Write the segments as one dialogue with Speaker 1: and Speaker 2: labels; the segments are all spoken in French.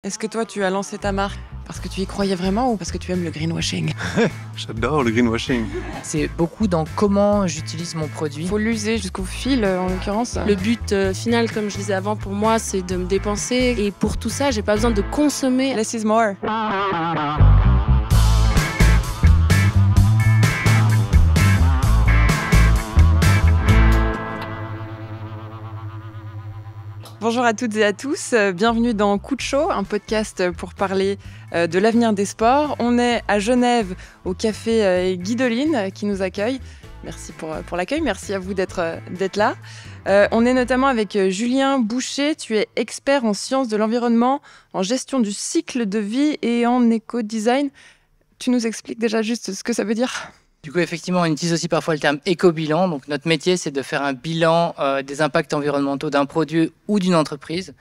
Speaker 1: Est-ce que toi, tu as lancé ta marque parce que tu y croyais vraiment ou parce que tu aimes le greenwashing?
Speaker 2: J'adore le greenwashing.
Speaker 3: C'est beaucoup dans comment j'utilise mon produit.
Speaker 1: Il faut l'user jusqu'au fil, en l'occurrence.
Speaker 4: Le but final, comme je disais avant, pour moi, c'est de me dépenser. Et pour tout ça, j'ai pas besoin de consommer.
Speaker 1: Less is more. Bonjour à toutes et à tous, bienvenue dans Coup de chaud, un podcast pour parler de l'avenir des sports. On est à Genève au café Guidoline qui nous accueille. Merci pour l'accueil, merci à vous d'être là. On est notamment avec Julien Boucher, tu es expert en sciences de l'environnement, en gestion du cycle de vie et en éco-design. Tu nous expliques déjà juste ce que ça veut dire ?
Speaker 3: Du coup, effectivement, on utilise aussi parfois le terme éco-bilan. Donc, notre métier, c'est de faire un bilan des impacts environnementaux d'un produit ou d'une entreprise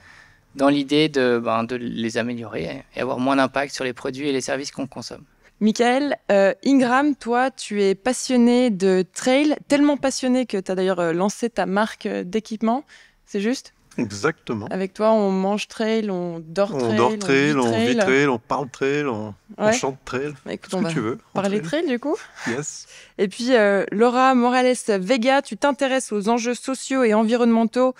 Speaker 3: dans l'idée de les améliorer et avoir moins d'impact sur les produits et les services qu'on consomme.
Speaker 1: Michael, Ingram, toi, tu es passionné de trail, tellement passionné que tu as d'ailleurs lancé ta marque d'équipement, c'est juste ?
Speaker 2: Exactement.
Speaker 1: Avec toi, on mange trail, on dort trail,
Speaker 2: on vit trail, on parle trail, on chante trail,
Speaker 1: écoute,
Speaker 2: ce que tu veux.
Speaker 1: Parler trail, du coup.
Speaker 2: Yes.
Speaker 1: Et puis, Laura Morales-Vega, tu t'intéresses aux enjeux sociaux et environnementaux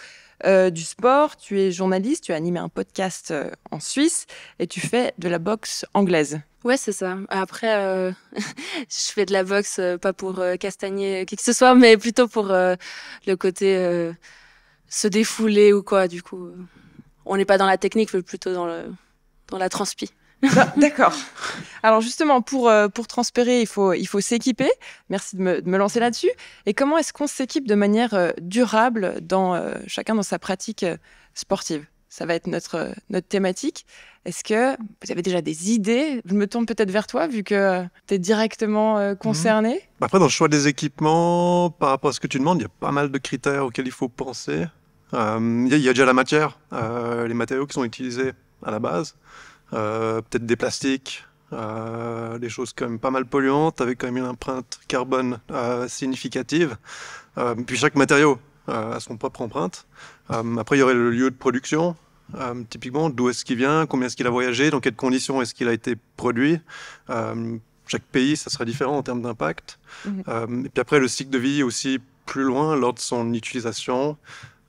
Speaker 1: du sport. Tu es journaliste, tu as animé un podcast en Suisse et tu fais de la boxe anglaise.
Speaker 4: Ouais, c'est ça. Après, je fais de la boxe, pas pour castagner qui que ce soit, mais plutôt pour le côté se défouler ou quoi. Du coup, on n'est pas dans la technique, mais plutôt dans la transpi.
Speaker 1: D'accord. Alors justement, pour transpirer, il faut s'équiper. Merci de me lancer là-dessus. Et comment est-ce qu'on s'équipe de manière durable chacun dans sa pratique sportive ? Ça va être notre thématique. Est-ce que vous avez déjà des idées ? Je me tourne peut-être vers toi, vu que tu es directement concerné.
Speaker 2: Après, dans le choix des équipements, par rapport à ce que tu demandes, il y a pas mal de critères auxquels il faut penser. Il y a déjà la matière, les matériaux qui sont utilisés à la base. Peut-être des plastiques, des choses quand même pas mal polluantes, avec quand même une empreinte carbone significative. Puis chaque matériau a son propre empreinte. Après, il y aurait le lieu de production. Typiquement, d'où est-ce qu'il vient, combien est-ce qu'il a voyagé, dans quelles conditions est-ce qu'il a été produit. Chaque pays, ça sera différent en termes d'impact. Et puis après, le cycle de vie aussi plus loin, lors de son utilisation.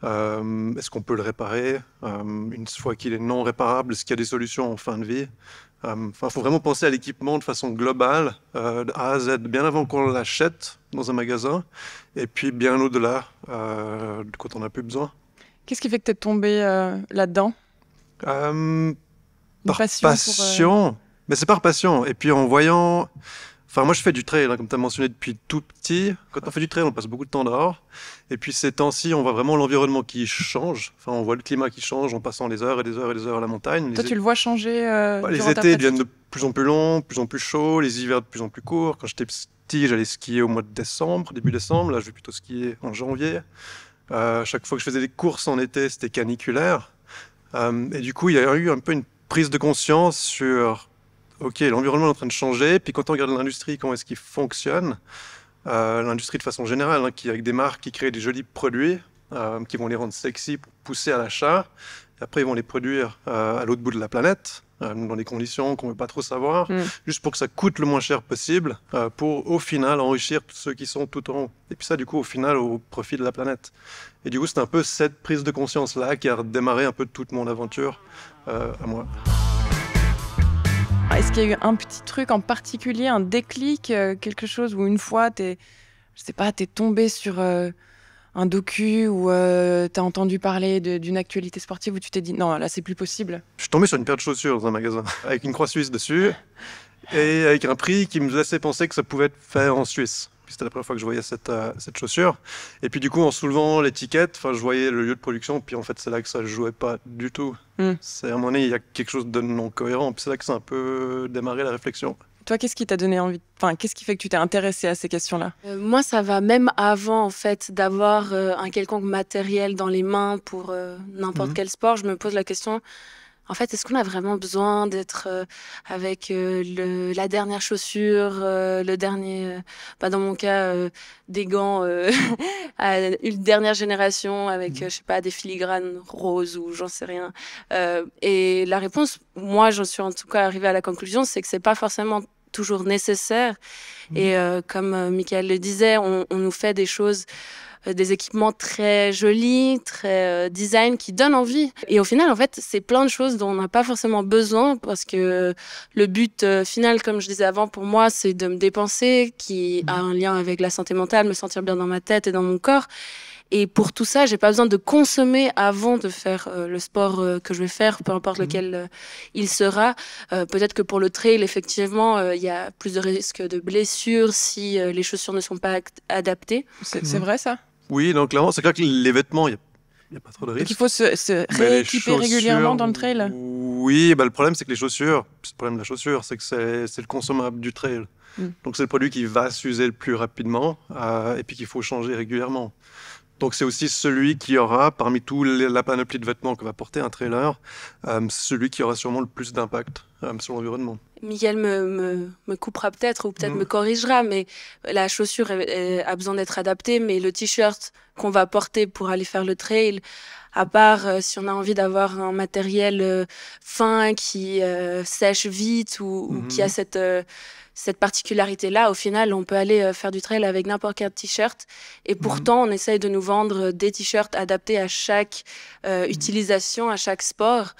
Speaker 2: Est-ce qu'on peut le réparer une fois qu'il est non réparable? Est-ce qu'il y a des solutions en fin de vie? Faut vraiment penser à l'équipement de façon globale, de A à Z, bien avant qu'on l'achète dans un magasin, et puis bien au-delà, quand on n'a plus besoin.
Speaker 1: Qu'est-ce qui fait que tu es tombé là-dedans ?
Speaker 2: Par passion. Mais c'est par passion. Et puis en voyant... Enfin, moi, je fais du trail, comme tu as mentionné, depuis tout petit. Quand on fait du trail, on passe beaucoup de temps dehors. Et puis ces temps-ci, on voit vraiment l'environnement qui change. Enfin, on voit le climat qui change en passant des heures et des heures et des heures à la montagne.
Speaker 1: Toi, tu le vois changer
Speaker 2: les étés deviennent de plus en plus longs, de plus en plus chauds, les hivers de plus en plus courts. Quand j'étais petit, j'allais skier au mois de décembre, début décembre. Là, je vais plutôt skier en janvier. Chaque fois que je faisais des courses en été, c'était caniculaire. Et du coup, il y a eu un peu une prise de conscience sur... Ok, l'environnement est en train de changer, puis quand on regarde l'industrie, comment est-ce qu'il fonctionne, l'industrie de façon générale, qui avec des marques qui créent des jolis produits, qui vont les rendre sexy pour pousser à l'achat, et après ils vont les produire à l'autre bout de la planète, dans des conditions qu'on ne veut pas trop savoir, juste pour que ça coûte le moins cher possible, pour au final enrichir tous ceux qui sont tout en haut. Et puis ça, du coup, au final, au profit de la planète. Et du coup, c'est un peu cette prise de conscience-là qui a redémarré un peu toute mon aventure à moi.
Speaker 1: Est-ce qu'il y a eu un petit truc en particulier, un déclic, quelque chose où une fois, t'es tombé sur un docu ou t'as entendu parler d'une actualité sportive où tu t'es dit non, là, c'est plus possible?
Speaker 2: Je suis tombé sur une paire de chaussures dans un magasin avec une croix suisse dessus et avec un prix qui me laissait penser que ça pouvait être fait en Suisse. C'était la première fois que je voyais cette chaussure. Et puis du coup, en soulevant l'étiquette, je voyais le lieu de production. Puis en fait, c'est là que ça ne jouait pas du tout. C'est à un moment donné, il y a quelque chose de non cohérent. Puis c'est là que ça a un peu démarré la réflexion.
Speaker 1: Toi, qu'est-ce qui t'a donné envie qu'est-ce qui fait que tu t'es intéressé à ces questions-là ?
Speaker 4: Moi, ça va même avant, en fait, d'avoir un quelconque matériel dans les mains pour n'importe quel sport. Je me pose la question... en fait, est-ce qu'on a vraiment besoin d'être avec la dernière chaussure, le dernier, dans mon cas, des gants à une dernière génération avec, je sais pas, des filigranes roses ou j'en sais rien. Et la réponse, moi, j'en suis en tout cas arrivée à la conclusion, c'est que c'est pas forcément toujours nécessaire. Et comme Michael le disait, on nous fait des choses, des équipements très jolis, très design, qui donnent envie. Et au final, en fait, c'est plein de choses dont on n'a pas forcément besoin parce que le but final, comme je disais avant, pour moi, c'est de me dépenser, qui a un lien avec la santé mentale, me sentir bien dans ma tête et dans mon corps. Et pour tout ça, j'ai pas besoin de consommer avant de faire le sport que je vais faire, peu importe lequel il sera. Peut-être que pour le trail, effectivement, il y a plus de risques de blessures si les chaussures ne sont pas adaptées.
Speaker 1: C'est vrai ça?
Speaker 2: Oui, donc clairement, c'est clair que les vêtements, il n'y a pas trop de risques.
Speaker 1: Donc il faut se rééquiper régulièrement dans le trail?
Speaker 2: Oui, le problème, c'est que les chaussures, c'est le problème de la chaussure, c'est que c'est le consommable du trail. Donc c'est le produit qui va s'user le plus rapidement et puis qu'il faut changer régulièrement. Donc c'est aussi celui qui aura, parmi tous la panoplie de vêtements que va porter un trailer, celui qui aura sûrement le plus d'impact sur l'environnement.
Speaker 4: Miguel me coupera peut-être ou peut-être me corrigera, mais la chaussure a besoin d'être adaptée, mais le t-shirt qu'on va porter pour aller faire le trail, à part si on a envie d'avoir un matériel fin qui sèche vite ou qui a cette particularité-là, au final, on peut aller faire du trail avec n'importe quel t-shirt. Et pourtant, on essaye de nous vendre des t-shirts adaptés à chaque utilisation, à chaque sport.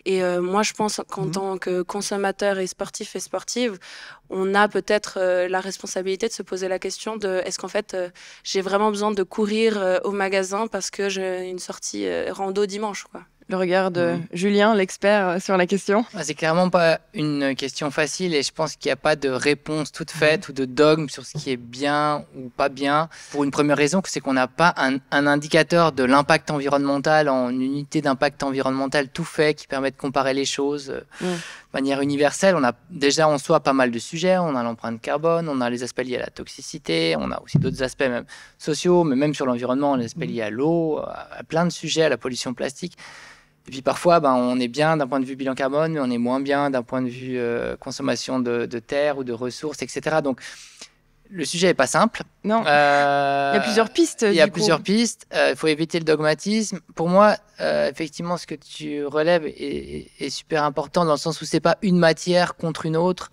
Speaker 4: Et moi, je pense qu'en tant que consommateur et sportif et sportive, on a peut-être la responsabilité de se poser la question de est-ce qu'en fait, j'ai vraiment besoin de courir au magasin parce que j'ai une sortie rando dimanche, quoi.
Speaker 1: Le regard de Julien, l'expert sur la question.
Speaker 3: C'est clairement pas une question facile et je pense qu'il n'y a pas de réponse toute faite ou de dogme sur ce qui est bien ou pas bien. Pour une première raison, c'est qu'on n'a pas un indicateur de l'impact environnemental en unité d'impact environnemental tout fait qui permet de comparer les choses de manière universelle. On a déjà en soi pas mal de sujets. On a l'empreinte carbone, on a les aspects liés à la toxicité, on a aussi d'autres aspects même sociaux, mais même sur l'environnement, les aspects liés à l'eau, à plein de sujets, à la pollution plastique. Et puis parfois, on est bien d'un point de vue bilan carbone, mais on est moins bien d'un point de vue consommation de terre ou de ressources, etc. Donc, le sujet n'est pas simple.
Speaker 1: Non. Il y a plusieurs pistes.
Speaker 3: Il y a plusieurs pistes. Il faut éviter le dogmatisme. Pour moi, effectivement, ce que tu relèves est super important dans le sens où ce n'est pas une matière contre une autre.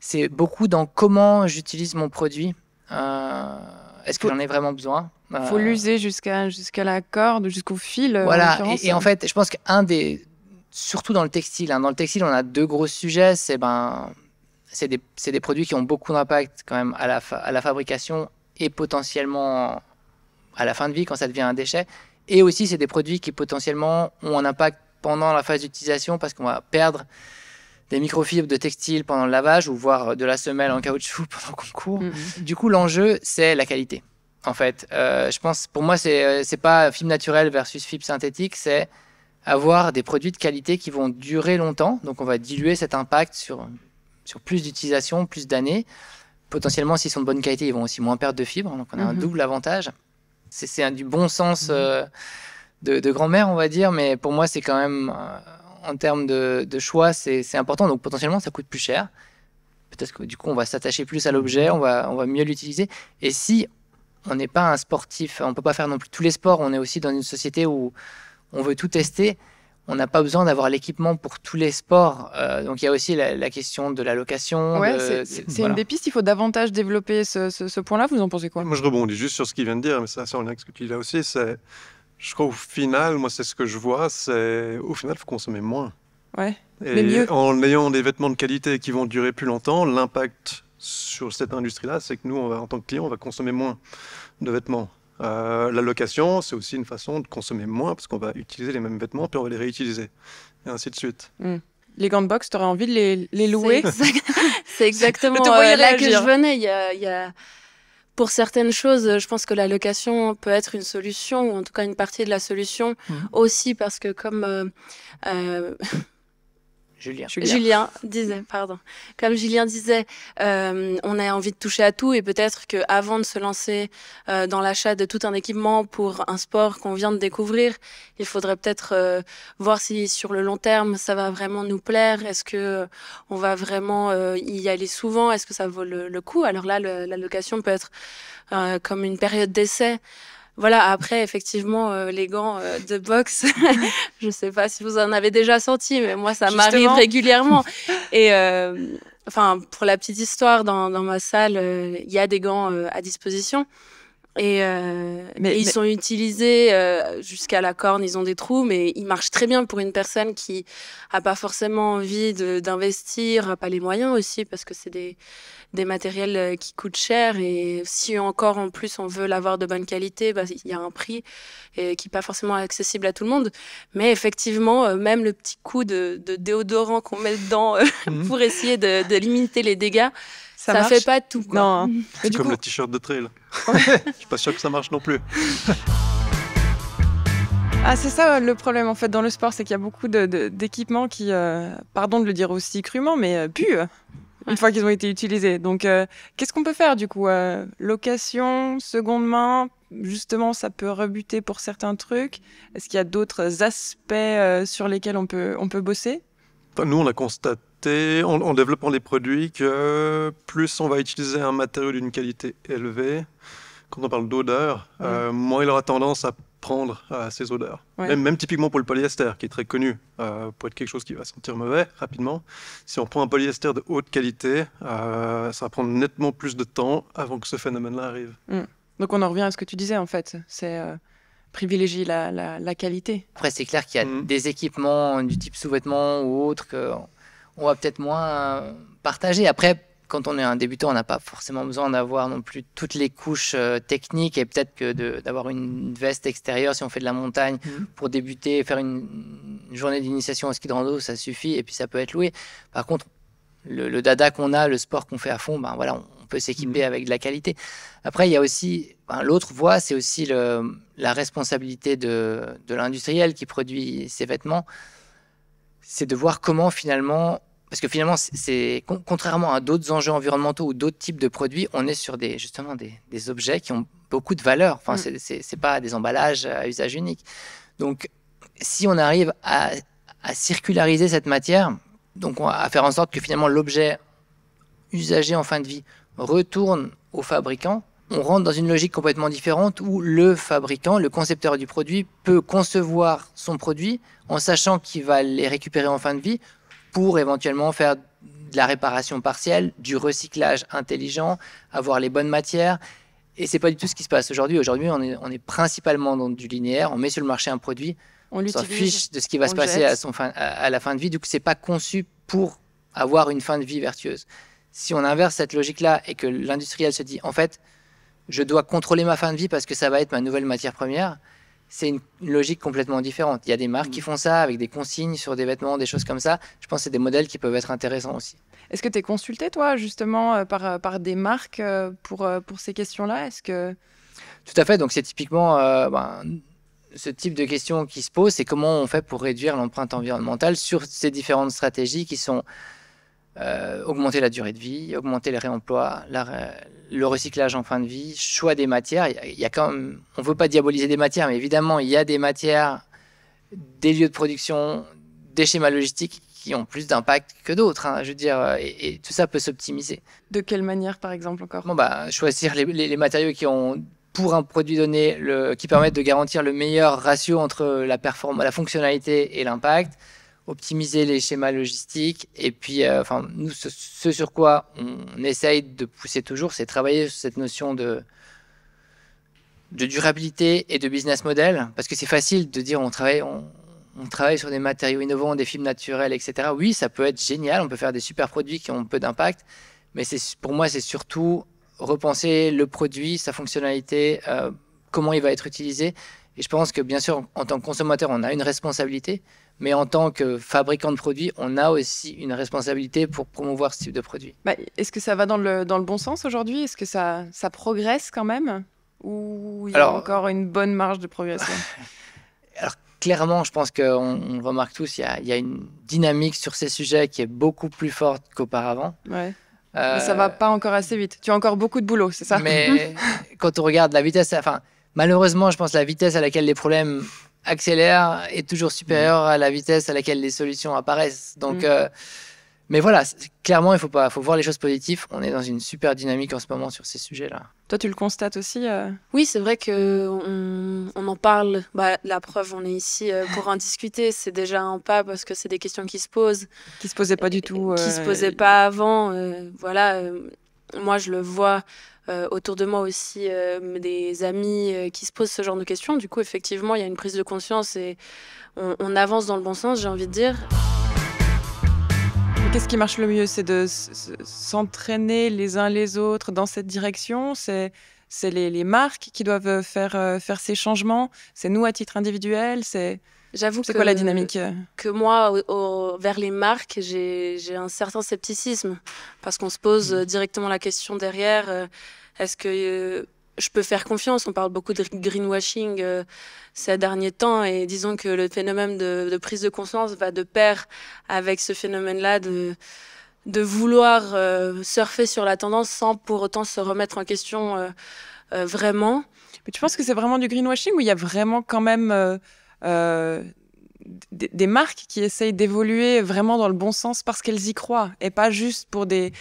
Speaker 3: C'est beaucoup dans comment j'utilise mon produit. Est-ce que j'en ai vraiment besoin ?
Speaker 1: Il faut l'user jusqu'à la corde, jusqu'au fil.
Speaker 3: Voilà, et en fait, je pense surtout dans le textile, dans le textile, on a deux gros sujets. C'est des produits qui ont beaucoup d'impact quand même à la fabrication et potentiellement à la fin de vie quand ça devient un déchet. Et aussi, c'est des produits qui potentiellement ont un impact pendant la phase d'utilisation parce qu'on va perdre des microfibres de textile pendant le lavage ou voire de la semelle en caoutchouc pendant qu'on court. Du coup, l'enjeu, c'est la qualité. En fait, je pense, pour moi, c'est pas fibre naturelle versus fibre synthétique, c'est avoir des produits de qualité qui vont durer longtemps. Donc, on va diluer cet impact sur plus d'utilisation, plus d'années. Potentiellement, s'ils sont de bonne qualité, ils vont aussi moins perdre de fibres. Donc, on a un double avantage. C'est du bon sens de grand-mère, on va dire. Mais pour moi, c'est quand même, en termes de choix, c'est important. Donc, potentiellement, ça coûte plus cher. Peut-être que du coup, on va s'attacher plus à l'objet, on va mieux l'utiliser. Et si on n'est pas un sportif, on ne peut pas faire non plus tous les sports, on est aussi dans une société où on veut tout tester, on n'a pas besoin d'avoir l'équipement pour tous les sports. Donc il y a aussi la question de la location.
Speaker 1: Ouais, c'est une des pistes, il faut davantage développer ce point-là, vous en pensez quoi ?
Speaker 2: Moi je rebondis juste sur ce qu'il vient de dire, mais ça en lien avec ce que tu dis là aussi, je crois au final, moi c'est ce que je vois, c'est au final il faut consommer moins.
Speaker 1: Ouais,
Speaker 2: et
Speaker 1: mais mieux.
Speaker 2: En ayant des vêtements de qualité qui vont durer plus longtemps, l'impact sur cette industrie-là, c'est que nous, en tant que client, on va consommer moins de vêtements. La location, c'est aussi une façon de consommer moins parce qu'on va utiliser les mêmes vêtements puis on va les réutiliser et ainsi de suite.
Speaker 1: Les gants de boxe, tu aurais envie de les louer ?
Speaker 4: C'est exactement là que je venais. Il y a pour certaines choses, je pense que la location peut être une solution ou en tout cas une partie de la solution aussi parce que comme Julien disait, pardon. Comme Julien disait, on a envie de toucher à tout et peut-être qu'avant de se lancer dans l'achat de tout un équipement pour un sport qu'on vient de découvrir, il faudrait peut-être voir si sur le long terme ça va vraiment nous plaire. Est-ce que on va vraiment y aller souvent? Est-ce que ça vaut le coup? Alors là, la location peut être comme une période d'essai. Voilà, après, effectivement, les gants de boxe, je sais pas si vous en avez déjà senti, mais moi, ça m'arrive régulièrement. Et enfin, pour la petite histoire, dans ma salle, il y a des gants à disposition. Et ils sont utilisés jusqu'à la corne, ils ont des trous, mais ils marchent très bien pour une personne qui a pas forcément envie d'investir, a pas les moyens aussi, parce que c'est des matériels qui coûtent cher. Et si encore en plus on veut l'avoir de bonne qualité, bah, il y a un prix qui n'est pas forcément accessible à tout le monde. Mais effectivement, même le petit coup de déodorant qu'on met dedans pour essayer de limiter les dégâts, ça fait pas tout, quoi.
Speaker 1: Non.
Speaker 2: C'est comme le t-shirt de trail. Je suis pas sûr que ça marche non plus.
Speaker 1: Ah, c'est ça le problème en fait dans le sport, c'est qu'il y a beaucoup d'équipements qui, pardon de le dire aussi crûment, mais puent une fois qu'ils ont été utilisés. Donc, qu'est-ce qu'on peut faire du coup? Location, seconde main, justement, ça peut rebuter pour certains trucs. Est-ce qu'il y a d'autres aspects sur lesquels on peut bosser?
Speaker 2: Nous, on a constaté, en développant les produits, que plus on va utiliser un matériau d'une qualité élevée, quand on parle d'odeur, moins il aura tendance à prendre ces odeurs. Ouais. Même typiquement pour le polyester, qui est très connu pour être quelque chose qui va sentir mauvais rapidement. Si on prend un polyester de haute qualité, ça va prendre nettement plus de temps avant que ce phénomène-là arrive.
Speaker 1: Donc on en revient à ce que tu disais en fait, c'est privilégier la qualité.
Speaker 3: Après c'est clair qu'il y a des équipements du type sous-vêtements ou autres qu'on va peut-être moins partager. Après, quand on est un débutant, on n'a pas forcément besoin d'avoir non plus toutes les couches techniques et peut-être que d'avoir une veste extérieure si on fait de la montagne pour débuter, faire une journée d'initiation au ski de rando, ça suffit et puis ça peut être loué. Par contre, le dada qu'on a, le sport qu'on fait à fond, ben voilà, on peut s'équiper avec de la qualité. Après, il y a aussi l'autre voie, c'est aussi la responsabilité de l'industriel qui produit ces vêtements. C'est de voir comment finalement... Parce que finalement, contrairement à d'autres enjeux environnementaux ou d'autres types de produits, on est sur des objets qui ont beaucoup de valeur. Enfin, c'est pas des emballages à usage unique. Donc, si on arrive à circulariser cette matière, donc à faire en sorte que finalement l'objet usagé en fin de vie retourne au fabricant, on rentre dans une logique complètement différente où le fabricant, le concepteur du produit, peut concevoir son produit en sachant qu'il va les récupérer en fin de vie pour éventuellement faire de la réparation partielle, du recyclage intelligent, avoir les bonnes matières. Et c'est pas du tout ce qui se passe aujourd'hui. Aujourd'hui, on est principalement dans du linéaire. On met sur le marché un produit, on s'en fiche de ce qui va se passer à la fin de vie. Du coup, c'est pas conçu pour avoir une fin de vie vertueuse. Si on inverse cette logique-là et que l'industriel se dit, en fait, je dois contrôler ma fin de vie parce que ça va être ma nouvelle matière première, c'est une logique complètement différente. Il y a des marques qui font ça avec des consignes sur des vêtements, des choses comme ça. Je pense que c'est des modèles qui peuvent être intéressants aussi.
Speaker 1: Est-ce que tu es consulté, toi, justement, par des marques pour ces questions-là?
Speaker 3: Tout à fait. Donc, c'est typiquement ce type de questions qui se pose. C'est comment on fait pour réduire l'empreinte environnementale sur ces différentes stratégies qui sont augmenter la durée de vie, augmenter les réemplois, le recyclage en fin de vie, choix des matières. Il y a quand même, on ne veut pas diaboliser des matières, mais évidemment, il y a des matières, des lieux de production, des schémas logistiques qui ont plus d'impact que d'autres. Je veux dire, et tout ça peut s'optimiser.
Speaker 1: De quelle manière, par exemple, encore?
Speaker 3: Choisir les matériaux qui ont, pour un produit donné, qui permettent de garantir le meilleur ratio entre la fonctionnalité et l'impact. Optimiser les schémas logistiques et puis nous ce sur quoi on essaye de pousser toujours, c'est travailler sur cette notion de durabilité et de business model, parce que c'est facile de dire on travaille sur des matériaux innovants, des fibres naturelles, etc. Oui, ça peut être génial, on peut faire des super produits qui ont peu d'impact, mais pour moi c'est surtout repenser le produit, sa fonctionnalité, comment il va être utilisé. Et je pense que bien sûr en tant que consommateur on a une responsabilité, mais en tant que fabricant de produits, on a aussi une responsabilité pour promouvoir ce type de produit.
Speaker 1: Est-ce que ça va dans le bon sens aujourd'hui? Est-ce que ça progresse quand même? Ou il y a encore une bonne marge de progression?
Speaker 3: Alors, clairement, je pense qu'on le remarque tous, il y a une dynamique sur ces sujets qui est beaucoup plus forte qu'auparavant.
Speaker 1: Ouais. Mais ça va pas encore assez vite. Tu as encore beaucoup de boulot, c'est ça?
Speaker 3: Mais quand on regarde la vitesse, enfin, malheureusement, je pense que la vitesse à laquelle les problèmes accélèrent est toujours supérieure à la vitesse à laquelle les solutions apparaissent. Donc, mais voilà, clairement, il faut voir les choses positives. On est dans une super dynamique en ce moment sur ces sujets-là.
Speaker 1: Toi, tu le constates aussi
Speaker 4: Oui, c'est vrai qu'on en parle. La preuve, on est ici pour en discuter. C'est déjà un pas parce que c'est des questions qui se posent.
Speaker 1: Qui se posaient pas du tout.
Speaker 4: Qui se posaient pas avant. Moi, je le vois autour de moi aussi, des amis qui se posent ce genre de questions. Du coup, effectivement, il y a une prise de conscience et on avance dans le bon sens, j'ai envie de dire.
Speaker 1: Qu'est-ce qui marche le mieux? C'est de s'entraîner les uns les autres dans cette direction? C'est les marques qui doivent faire ces changements? C'est nous à titre individuel?
Speaker 4: J'avoue
Speaker 1: c'est quoi la dynamique?
Speaker 4: Que moi, vers les marques, j'ai un certain scepticisme parce qu'on se pose directement la question derrière. Est-ce que je peux faire confiance? On parle beaucoup de greenwashing ces derniers temps et disons que le phénomène de prise de conscience va de pair avec ce phénomène-là de vouloir surfer sur la tendance sans pour autant se remettre en question vraiment.
Speaker 1: Mais tu penses que c'est vraiment du greenwashing ou il y a vraiment quand même des marques qui essayent d'évoluer vraiment dans le bon sens parce qu'elles y croient et pas juste pour des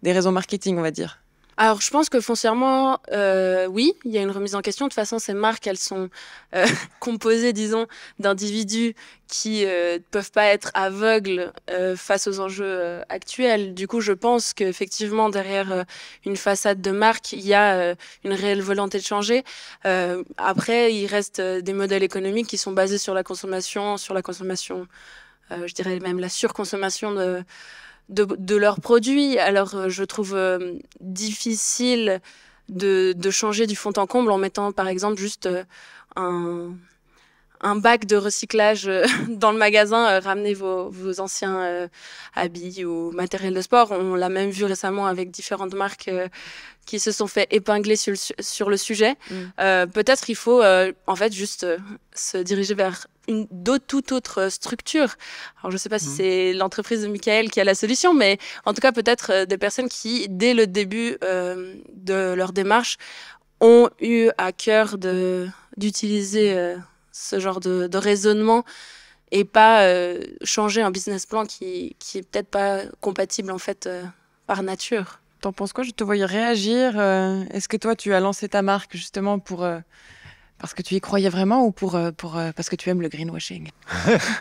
Speaker 1: raisons marketing, on va dire?
Speaker 4: Alors, je pense que foncièrement, oui, il y a une remise en question. De toute façon, ces marques, elles sont composées, disons, d'individus qui ne peuvent pas être aveugles face aux enjeux actuels. Du coup, je pense qu'effectivement, derrière une façade de marque, il y a une réelle volonté de changer. Après, il reste des modèles économiques qui sont basés sur la consommation, je dirais même la surconsommation de leurs produits. Alors, je trouve difficile de changer du fond en comble en mettant, par exemple, juste un bac de recyclage dans le magasin, ramener vos anciens habits ou matériel de sport. On l'a même vu récemment avec différentes marques qui se sont fait épingler sur le sujet. Peut-être il faut en fait juste se diriger vers toute autre structure. Alors je ne sais pas si c'est l'entreprise de Michael qui a la solution, mais en tout cas peut-être des personnes qui, dès le début de leur démarche, ont eu à cœur d'utiliser ce genre de raisonnement et pas changer un business plan qui est peut-être pas compatible en fait par nature.
Speaker 1: T'en penses quoi? Je te voyais réagir. Est-ce que toi, tu as lancé ta marque justement parce que tu y croyais vraiment ou parce que tu aimes le greenwashing?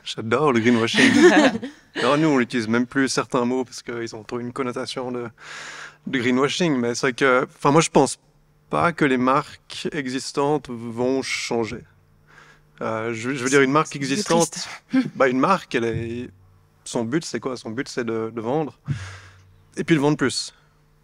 Speaker 2: J'adore le greenwashing. Alors nous, on n'utilise même plus certains mots parce qu'ils ont trop une connotation de greenwashing. Mais c'est vrai que, moi, je pense pas que les marques existantes vont changer. Je veux dire, une marque existante, une marque, son but, c'est quoi? Son but, c'est de vendre et puis de vendre plus.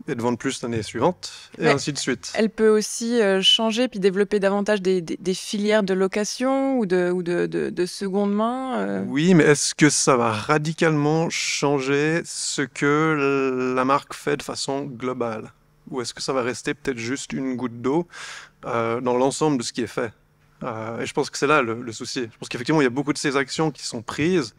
Speaker 2: Et de vendre plus l'année suivante, et ainsi de suite.
Speaker 1: Elle peut aussi changer puis développer davantage des filières de location ou de seconde main.
Speaker 2: Oui, mais est-ce que ça va radicalement changer ce que la marque fait de façon globale? Ou est-ce que ça va rester peut-être juste une goutte d'eau dans l'ensemble de ce qui est fait? Et je pense que c'est là le souci. Je pense qu'effectivement, il y a beaucoup de ces actions qui sont prises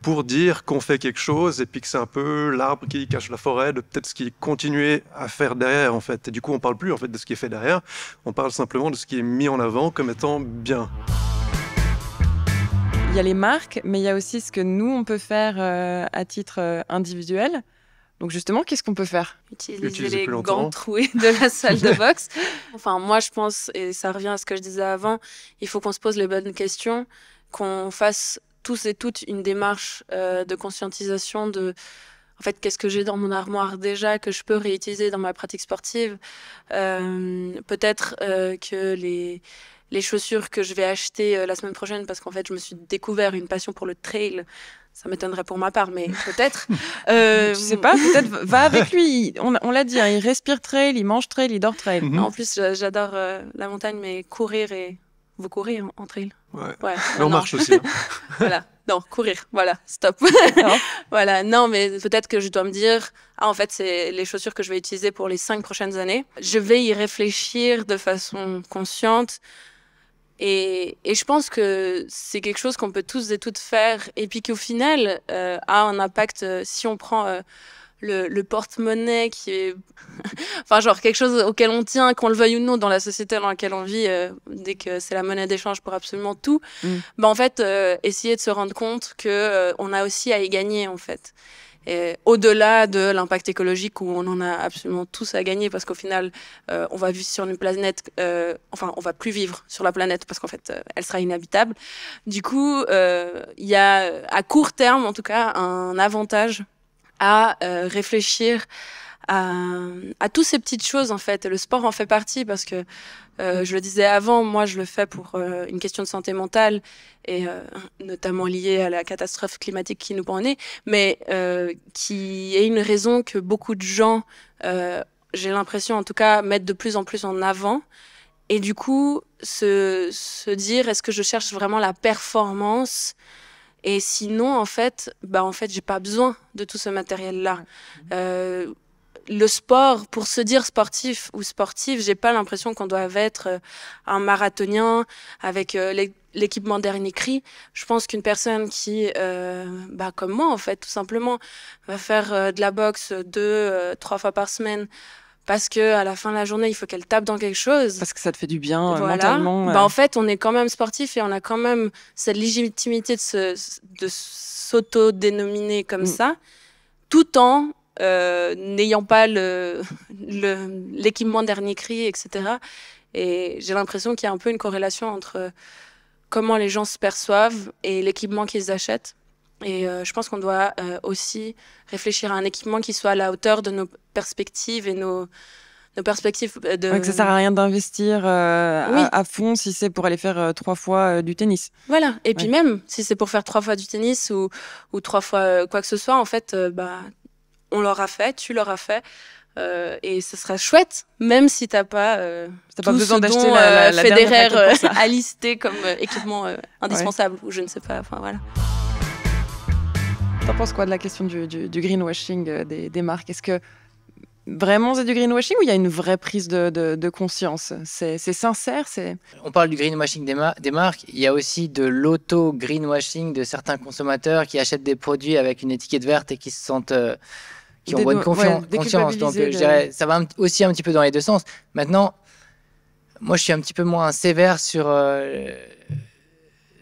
Speaker 2: pour dire qu'on fait quelque chose et puis que c'est un peu l'arbre qui cache la forêt de peut-être ce qui est continué à faire derrière, en fait. Et du coup, on ne parle plus en fait, de ce qui est fait derrière, on parle simplement de ce qui est mis en avant comme étant bien.
Speaker 1: Il y a les marques, mais il y a aussi ce que nous, on peut faire à titre individuel. Donc justement, qu'est-ce qu'on peut faire?
Speaker 4: Utiliser les gants troués de la salle de boxe. Enfin, moi, je pense, et ça revient à ce que je disais avant, il faut qu'on se pose les bonnes questions, qu'on fasse tous et toutes une démarche de conscientisation de, en fait, qu'est-ce que j'ai dans mon armoire déjà que je peux réutiliser dans ma pratique sportive. Peut-être que les chaussures que je vais acheter la semaine prochaine, parce qu'en fait, je me suis découvert une passion pour le trail. Ça m'étonnerait pour ma part, mais peut-être.
Speaker 1: Je sais pas, peut-être va avec lui. On l'a dit, hein, il respire trail, il mange trail, il dort trail.
Speaker 4: En plus, j'adore la montagne, mais courir et... Vous courez en trail?
Speaker 2: Ouais. Mais on marche aussi. Hein.
Speaker 4: Voilà. Non, courir. Voilà, stop. Voilà. Non, mais peut-être que je dois me dire, en fait, c'est les chaussures que je vais utiliser pour les 5 prochaines années. Je vais y réfléchir de façon consciente. Et je pense que c'est quelque chose qu'on peut tous et toutes faire et puis qu'au final a un impact si on prend le porte-monnaie qui est enfin genre quelque chose auquel on tient, qu'on le veuille ou non dans la société dans laquelle on vit, dès que c'est la monnaie d'échange pour absolument tout, en fait essayer de se rendre compte que on a aussi à y gagner en fait. Et au-delà de l'impact écologique où on en a absolument tous à gagner parce qu'au final, on va vivre sur une planète, on va plus vivre sur la planète parce qu'en fait, elle sera inhabitable. Du coup, il y a à court terme, en tout cas, un avantage à réfléchir à toutes ces petites choses en fait. Et le sport en fait partie parce que je le disais avant, moi je le fais pour une question de santé mentale et notamment liée à la catastrophe climatique qui nous prend au nez, mais qui est une raison que beaucoup de gens, j'ai l'impression en tout cas, mettent de plus en plus en avant. Et du coup, se dire est-ce que je cherche vraiment la performance? Et sinon, en fait, j'ai pas besoin de tout ce matériel-là. Le sport, pour se dire sportif ou sportive, j'ai pas l'impression qu'on doit être un marathonien avec l'équipement dernier cri. Je pense qu'une personne qui, comme moi, en fait, tout simplement, va faire de la boxe 2-3 fois par semaine parce que à la fin de la journée, il faut qu'elle tape dans quelque chose.
Speaker 1: Parce que ça te fait du bien
Speaker 4: Voilà.
Speaker 1: mentalement.
Speaker 4: En fait, on est quand même sportif et on a quand même cette légitimité de s'auto-dénominer comme ça, tout en n'ayant pas l'équipement dernier cri, etc. Et j'ai l'impression qu'il y a un peu une corrélation entre comment les gens se perçoivent et l'équipement qu'ils achètent. Et je pense qu'on doit aussi réfléchir à un équipement qui soit à la hauteur de nos perspectives et nos perspectives de...
Speaker 1: Ouais, que ça sert à rien d'investir à fond si c'est pour aller faire 3 fois du tennis.
Speaker 4: Voilà. Et puis même, si c'est pour faire 3 fois du tennis ou 3 fois quoi que ce soit, en fait, on l'aura fait, tu l'auras fait. Et ce sera chouette, même si t'as pas
Speaker 1: besoin d'acheter la
Speaker 4: Federer à lister comme équipement indispensable ou je ne sais pas. Enfin voilà.
Speaker 1: T'en penses quoi de la question du greenwashing des marques? Est-ce que vraiment c'est du greenwashing ou il y a une vraie prise de conscience? C'est sincère?
Speaker 3: On parle du greenwashing des marques. Il y a aussi de l'auto-greenwashing de certains consommateurs qui achètent des produits avec une étiquette verte et qui se sentent... qui ont bonne conscience. Donc, je dirais, ça va aussi un petit peu dans les deux sens. Maintenant, moi, je suis un petit peu moins sévère sur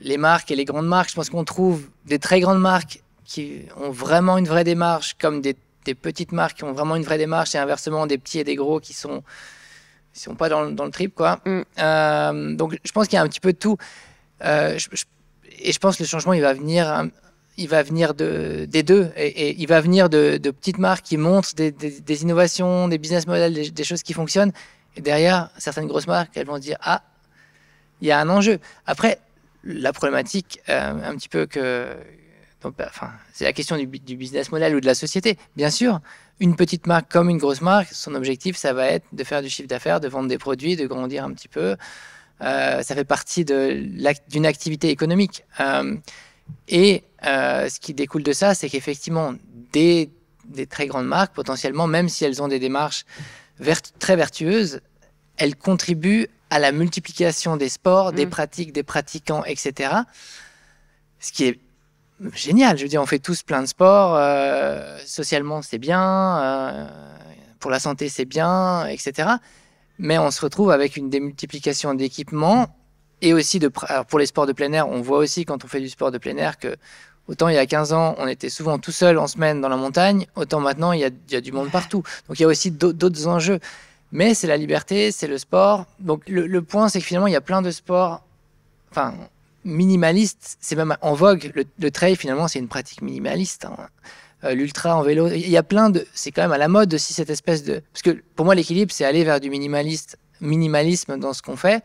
Speaker 3: les marques et les grandes marques. Je pense qu'on trouve des très grandes marques qui ont vraiment une vraie démarche, comme des petites marques qui ont vraiment une vraie démarche, et inversement, des petits et des gros qui sont pas dans le trip, quoi. Donc, je pense qu'il y a un petit peu de tout. Et je pense que le changement, il va venir des deux, et il va venir de petites marques qui montrent des innovations, des business models, des choses qui fonctionnent. Et derrière, certaines grosses marques, elles vont se dire « Ah, il y a un enjeu ». Après, la problématique, un petit peu c'est la question du business model ou de la société. Bien sûr, une petite marque comme une grosse marque, son objectif, ça va être de faire du chiffre d'affaires, de vendre des produits, de grandir un petit peu. Ça fait partie d'une activité économique. Et ce qui découle de ça, c'est qu'effectivement, des très grandes marques, potentiellement, même si elles ont des démarches très vertueuses, elles contribuent à la multiplication des sports, des pratiques, des pratiquants, etc. Ce qui est génial. Je veux dire, on fait tous plein de sports. Socialement, c'est bien. Pour la santé, c'est bien, etc. Mais on se retrouve avec une démultiplication d'équipements. Et aussi, alors pour les sports de plein air, on voit aussi quand on fait du sport de plein air que autant il y a 15 ans, on était souvent tout seul en semaine dans la montagne, autant maintenant, il y a du monde partout. Donc, il y a aussi d'autres enjeux. Mais c'est la liberté, c'est le sport. Donc, le point, c'est que finalement, il y a plein de sports minimalistes. C'est même en vogue. Le trail, finalement, c'est une pratique minimaliste. L'ultra en vélo, il y a plein de... C'est quand même à la mode aussi cette espèce de... Parce que pour moi, l'équilibre, c'est aller vers du minimalisme dans ce qu'on fait.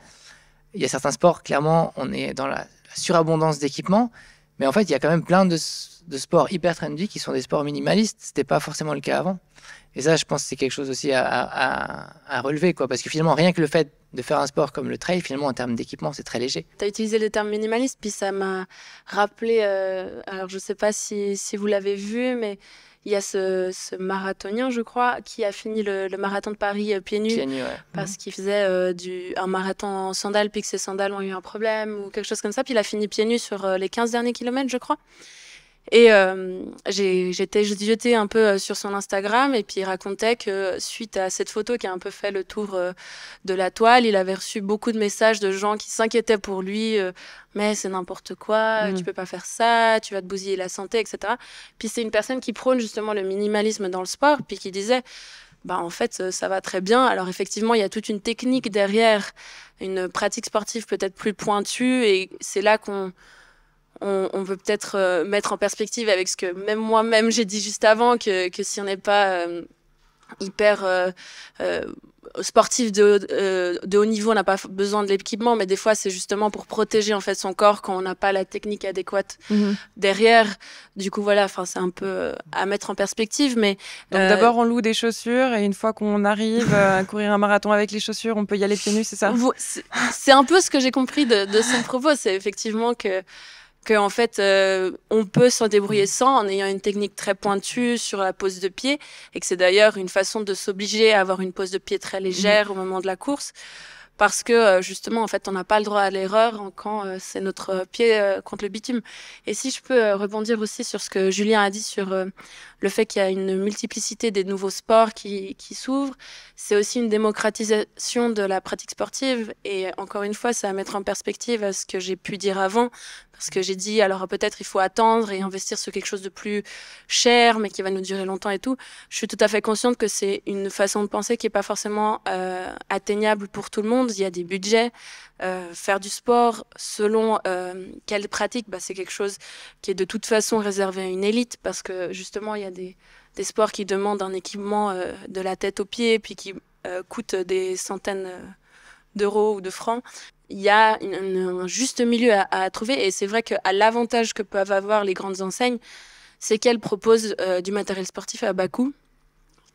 Speaker 3: Il y a certains sports, clairement, on est dans la surabondance d'équipements, mais en fait, il y a quand même plein de sports hyper trendy qui sont des sports minimalistes. C'était pas forcément le cas avant. Et ça, je pense que c'est quelque chose aussi à relever, quoi. Parce que finalement, rien que le fait de faire un sport comme le trail, finalement, en termes d'équipement, c'est très léger.
Speaker 4: Tu as utilisé le terme minimaliste, puis ça m'a rappelé, alors je sais pas si vous l'avez vu, mais il il y a ce marathonien, je crois, qui a fini le marathon de Paris pieds nus.
Speaker 3: Pieds nus, ouais.
Speaker 4: Parce qu'il faisait un marathon en sandales, puis que ses sandales ont eu un problème ou quelque chose comme ça. Puis il a fini pieds nus sur les 15 derniers kilomètres, je crois. Et j'étais jetée un peu sur son Instagram et puis il racontait que suite à cette photo qui a un peu fait le tour de la toile, il avait reçu beaucoup de messages de gens qui s'inquiétaient pour lui. Mais c'est n'importe quoi, tu peux pas faire ça, tu vas te bousiller la santé, etc. Puis c'est une personne qui prône justement le minimalisme dans le sport, puis qui disait, en fait, ça va très bien. Alors effectivement, il y a toute une technique derrière, une pratique sportive peut-être plus pointue, et c'est là qu'on veut peut-être mettre en perspective avec ce que même moi-même j'ai dit juste avant, que si on n'est pas hyper sportif de haut niveau, on n'a pas besoin de l'équipement, mais des fois c'est justement pour protéger en fait son corps quand on n'a pas la technique adéquate derrière. Du coup voilà, c'est un peu à mettre en perspective. Mais
Speaker 1: donc d'abord on loue des chaussures et une fois qu'on arrive à courir un marathon avec les chaussures, on peut y aller pieds nus, c'est ça?
Speaker 4: C'est un peu ce que j'ai compris de son propos, c'est effectivement que en fait, on peut s'en débrouiller sans, en ayant une technique très pointue sur la pose de pied, et que c'est d'ailleurs une façon de s'obliger à avoir une pose de pied très légère au moment de la course, parce que justement, en fait, on n'a pas le droit à l'erreur quand c'est notre pied contre le bitume. Et si je peux rebondir aussi sur ce que Julien a dit sur le fait qu'il y a une multiplicité des nouveaux sports qui s'ouvrent, c'est aussi une démocratisation de la pratique sportive. Et encore une fois, c'est à mettre en perspective à ce que j'ai pu dire avant, parce que j'ai dit, alors peut-être il faut attendre et investir sur quelque chose de plus cher, mais qui va nous durer longtemps et tout. Je suis tout à fait consciente que c'est une façon de penser qui n'est pas forcément atteignable pour tout le monde. Il y a des budgets. Faire du sport selon quelle pratique, c'est quelque chose qui est de toute façon réservé à une élite, parce que justement, il y a des sports qui demandent un équipement de la tête aux pieds, puis qui coûtent des centaines d'euros ou de francs. Il y a un juste milieu à trouver, et c'est vrai qu'à l'avantage que peuvent avoir les grandes enseignes, c'est qu'elles proposent du matériel sportif à bas coût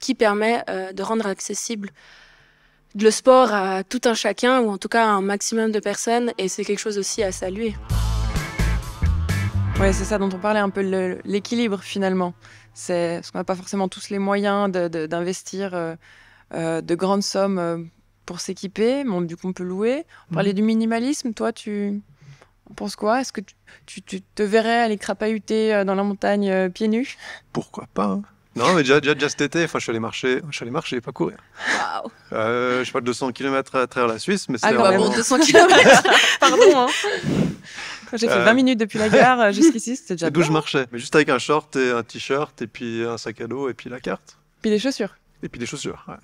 Speaker 4: qui permet de rendre accessible le sport à tout un chacun, ou en tout cas à un maximum de personnes, et c'est quelque chose aussi à saluer.
Speaker 1: Oui, c'est ça dont on parlait un peu, l'équilibre finalement. C'est parce qu'on n'a pas forcément tous les moyens d'investir de grandes sommes pour s'équiper, mais du coup on peut louer. On parlait du minimalisme, toi tu penses quoi? Est-ce que tu te verrais aller crapahuter dans la montagne pieds nus?
Speaker 2: Pourquoi pas, hein. Non, mais déjà cet été, je suis allé marcher, pas courir.
Speaker 4: Waouh.
Speaker 2: Je sais pas, 200 km à travers la Suisse, mais c'est
Speaker 4: quand même 200 km.
Speaker 1: Pardon, hein. J'ai fait 20 minutes depuis la gare jusqu'ici, c'était déjà
Speaker 2: d'où je marchais. Mais juste avec un short et un t-shirt, et puis un sac à dos, et puis la carte.
Speaker 1: Puis des chaussures.
Speaker 2: Et puis des chaussures, ouais.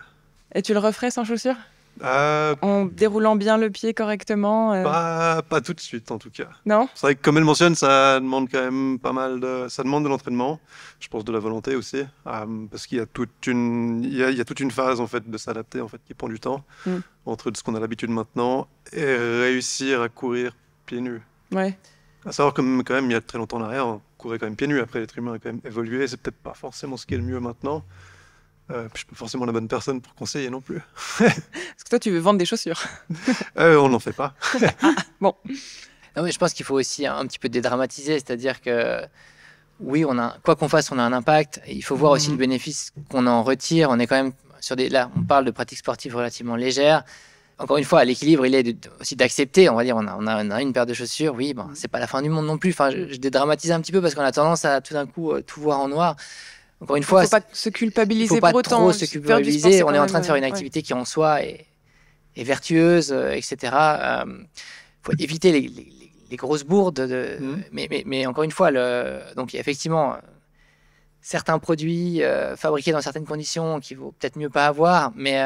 Speaker 1: Et tu le referais sans chaussures? En déroulant bien le pied correctement
Speaker 2: Pas tout de suite, en tout cas.
Speaker 1: Non?
Speaker 2: C'est vrai que, comme elle mentionne, ça demande quand même pas mal ça demande de l'entraînement, je pense de la volonté aussi, parce qu'il y a toute une phase, en fait, de s'adapter, en fait, qui prend du temps, entre ce qu'on a l'habitude maintenant et réussir à courir pieds nus.
Speaker 1: Ouais.
Speaker 2: À savoir que, quand même, il y a très longtemps en arrière, on courait quand même pieds nus. Après, l'être humain a quand même évolué, c'est peut-être pas forcément ce qui est le mieux maintenant. Puis je suis pas forcément la bonne personne pour conseiller non plus.
Speaker 1: Est-ce que toi, tu veux vendre des chaussures?
Speaker 2: On n'en fait pas.
Speaker 1: Bon.
Speaker 3: Non, mais je pense qu'il faut aussi un petit peu dédramatiser, c'est-à-dire que oui, quoi qu'on fasse, on a un impact. Il faut voir aussi le bénéfice qu'on en retire. On est quand même là, on parle de pratiques sportives relativement légères. Encore une fois, l'équilibre, il est aussi d'accepter. On va dire, on a une paire de chaussures. Oui, c'est pas la fin du monde non plus. Enfin, je dédramatise un petit peu parce qu'on a tendance à tout d'un coup tout voir en noir. Encore une fois,
Speaker 1: il ne faut pas se culpabiliser
Speaker 3: pour autant.
Speaker 1: Il ne faut pas
Speaker 3: trop se culpabiliser. On est en train de faire une activité qui en soi est vertueuse, etc. Il faut éviter les grosses bourdes. Mais encore une fois, donc effectivement, certains produits fabriqués dans certaines conditions qu'il vaut peut-être mieux pas avoir, mais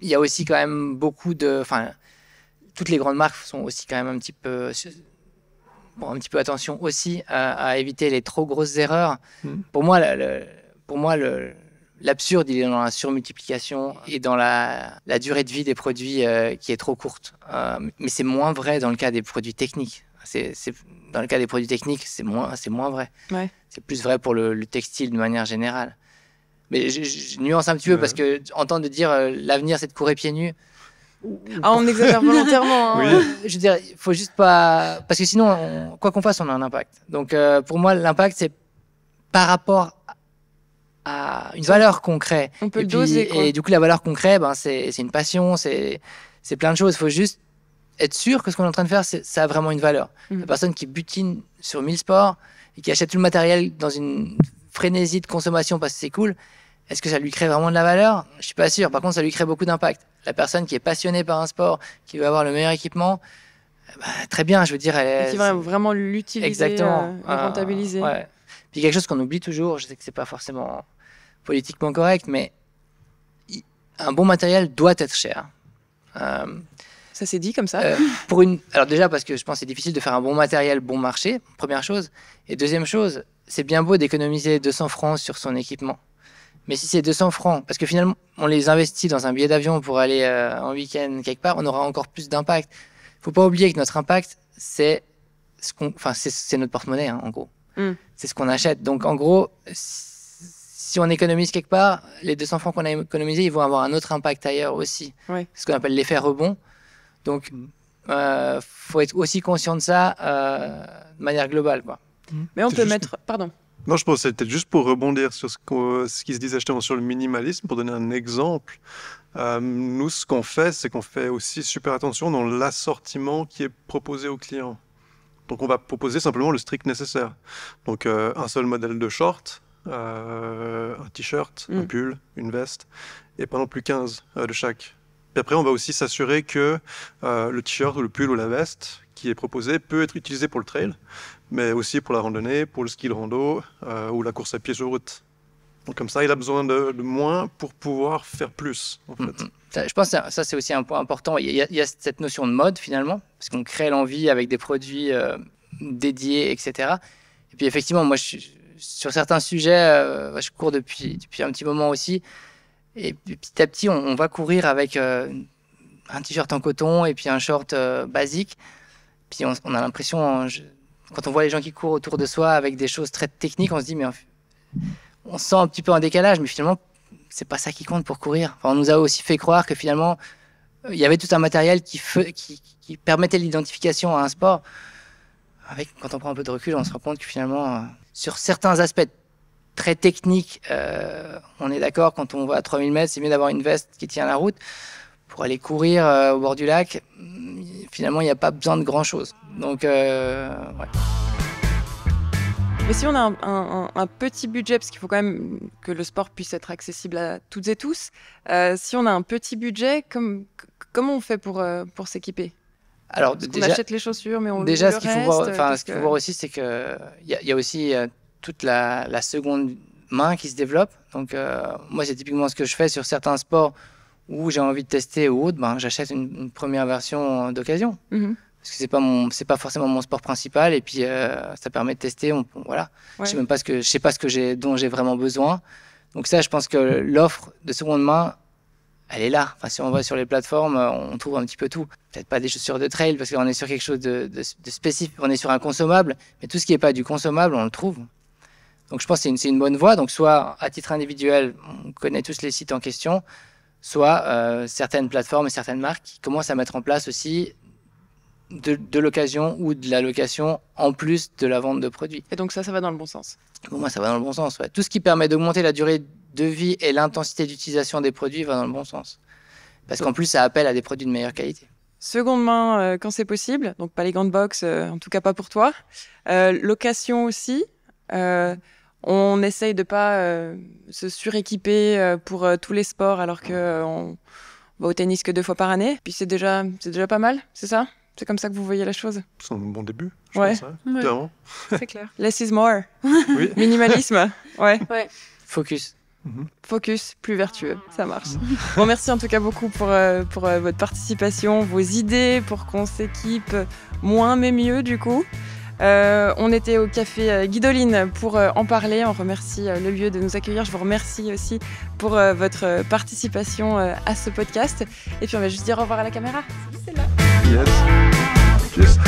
Speaker 3: il y a aussi quand même beaucoup toutes les grandes marques sont aussi quand même un petit peu attention aussi à éviter les trop grosses erreurs. Pour moi, l'absurde, il est dans la surmultiplication et dans la durée de vie des produits qui est trop courte. Mais c'est moins vrai dans le cas des produits techniques. Dans le cas des produits techniques, c'est moins vrai.
Speaker 1: Ouais.
Speaker 3: C'est plus vrai pour le textile de manière générale. Mais je nuance un petit peu parce que entendre dire l'avenir, c'est de courir pieds nus.
Speaker 1: On exagère volontairement. Hein.
Speaker 2: Oui.
Speaker 3: Je veux dire, il faut juste pas... Parce que sinon, quoi qu'on fasse, on a un impact. Donc, pour moi, l'impact, c'est par rapport à une valeur qu'on crée.
Speaker 1: On peut le doser, quoi.
Speaker 3: Et du coup, la valeur qu'on crée, c'est une passion, c'est plein de choses. Il faut juste être sûr que ce qu'on est en train de faire, ça a vraiment une valeur. La personne qui butine sur 1000 sports et qui achète tout le matériel dans une frénésie de consommation parce que c'est cool, est-ce que ça lui crée vraiment de la valeur? Je suis pas sûr. Par contre, ça lui crée beaucoup d'impact. La personne qui est passionnée par un sport, qui veut avoir le meilleur équipement, très bien, je veux dire.
Speaker 1: Qui va vraiment l'utiliser,
Speaker 3: exactement.
Speaker 1: Le rentabiliser.
Speaker 3: Ouais. Puis quelque chose qu'on oublie toujours, je sais que c'est pas forcément politiquement correct, mais un bon matériel doit être cher.
Speaker 1: Ça s'est dit comme ça.
Speaker 3: Alors déjà parce que je pense que c'est difficile de faire un bon matériel, bon marché, première chose. Et deuxième chose, c'est bien beau d'économiser 200 francs sur son équipement. Mais si c'est 200 francs, parce que finalement on les investit dans un billet d'avion pour aller en week-end quelque part, on aura encore plus d'impact. Faut pas oublier que notre impact, c'est notre porte-monnaie, hein, en gros. C'est ce qu'on achète. Donc en gros, si on économise quelque part, les 200 francs qu'on a économisés, ils vont avoir un autre impact ailleurs aussi.
Speaker 1: Ouais.
Speaker 3: Ce qu'on appelle l'effet rebond. Donc, faut être aussi conscient de ça de manière globale, quoi.
Speaker 1: Mais on peut mettre... Pardon.
Speaker 2: Non, je pense que c'était juste pour rebondir sur ce qui se disait justement sur le minimalisme, pour donner un exemple. Nous, ce qu'on fait, c'est qu'on fait aussi super attention dans l'assortiment qui est proposé aux clients. Donc, on va proposer simplement le strict nécessaire. Donc, un seul modèle de short, un t-shirt, un pull, une veste, et pas non plus 15 de chaque. Puis après, on va aussi s'assurer que le t-shirt ou le pull ou la veste qui est proposé peut être utilisé pour le trail, mais aussi pour la randonnée, pour le ski de rando ou la course à pied sur route. Donc comme ça, il a besoin de moins pour pouvoir faire plus, en fait.
Speaker 3: Je pense que ça, c'est aussi un point important. Il y a cette notion de mode, finalement, parce qu'on crée l'envie avec des produits dédiés, etc. Et puis effectivement, moi, sur certains sujets, je cours depuis un petit moment aussi. Et petit à petit, on va courir avec un t-shirt en coton et puis un short basique. Puis on a l'impression, quand on voit les gens qui courent autour de soi avec des choses très techniques, on se dit, mais on se sent un petit peu en décalage, mais finalement, c'est pas ça qui compte pour courir. Enfin, on nous a aussi fait croire que finalement, il y avait tout un matériel qui permettait l'identification à un sport. Quand on prend un peu de recul, on se rend compte que finalement, sur certains aspects très techniques, on est d'accord, quand on va à 3000 mètres, c'est mieux d'avoir une veste qui tient la route. Pour aller courir au bord du lac, finalement, il n'y a pas besoin de grand-chose. Donc, ouais.
Speaker 1: Mais si on a un petit budget, parce qu'il faut quand même que le sport puisse être accessible à toutes et tous, si on a un petit budget, comment on fait pour s'équiper?
Speaker 3: Alors,
Speaker 1: on achète les chaussures, mais on
Speaker 3: déjà,
Speaker 1: loue le
Speaker 3: ce qu'il faut voir aussi, c'est qu'il y a aussi toute la seconde main qui se développe. Donc, moi, c'est typiquement ce que je fais sur certains sports où j'ai envie de tester ou autre, j'achète une première version d'occasion. Parce que c'est pas forcément mon sport principal, et puis ça permet de tester. Voilà. Ouais. Je sais pas dont j'ai vraiment besoin. Donc ça, je pense que l'offre de seconde main, elle est là. Enfin, si on va sur les plateformes, on trouve un petit peu tout. Peut-être pas des chaussures de trail, parce qu'on est sur quelque chose de spécifique. On est sur un consommable, mais tout ce qui n'est pas du consommable, on le trouve. Donc je pense que c'est une bonne voie. Donc soit à titre individuel, on connaît tous les sites en question, soit certaines plateformes et certaines marques qui commencent à mettre en place aussi de l'occasion ou de la location en plus de la vente de produits.
Speaker 1: Et donc ça va dans le bon sens?
Speaker 3: Pour moi, ça va dans le bon sens. Ouais. Tout ce qui permet d'augmenter la durée de vie et l'intensité d'utilisation des produits va dans le bon sens. Parce qu'en plus, ça appelle à des produits de meilleure qualité.
Speaker 1: Seconde main quand c'est possible, donc pas les grandes box, en tout cas pas pour toi. Location aussi. On essaye de pas se suréquiper pour tous les sports alors qu'on va au tennis que 2 fois par année. Puis c'est déjà pas mal, c'est ça? C'est comme ça que vous voyez la chose?
Speaker 2: C'est un bon début, je pense.
Speaker 1: Ouais.
Speaker 2: Clairement.
Speaker 1: C'est clair. Less is more.
Speaker 2: Oui.
Speaker 1: Minimalisme. Ouais.
Speaker 3: Focus.
Speaker 1: Focus, plus vertueux, ça marche. Bon, merci en tout cas beaucoup pour votre participation, vos idées pour qu'on s'équipe moins mais mieux du coup. On était au café Guidoline pour en parler. On remercie le lieu de nous accueillir. Je vous remercie aussi pour votre participation à ce podcast. Et puis on va juste dire au revoir à la caméra. Salut, c'est là.
Speaker 2: Yes. Tschüss.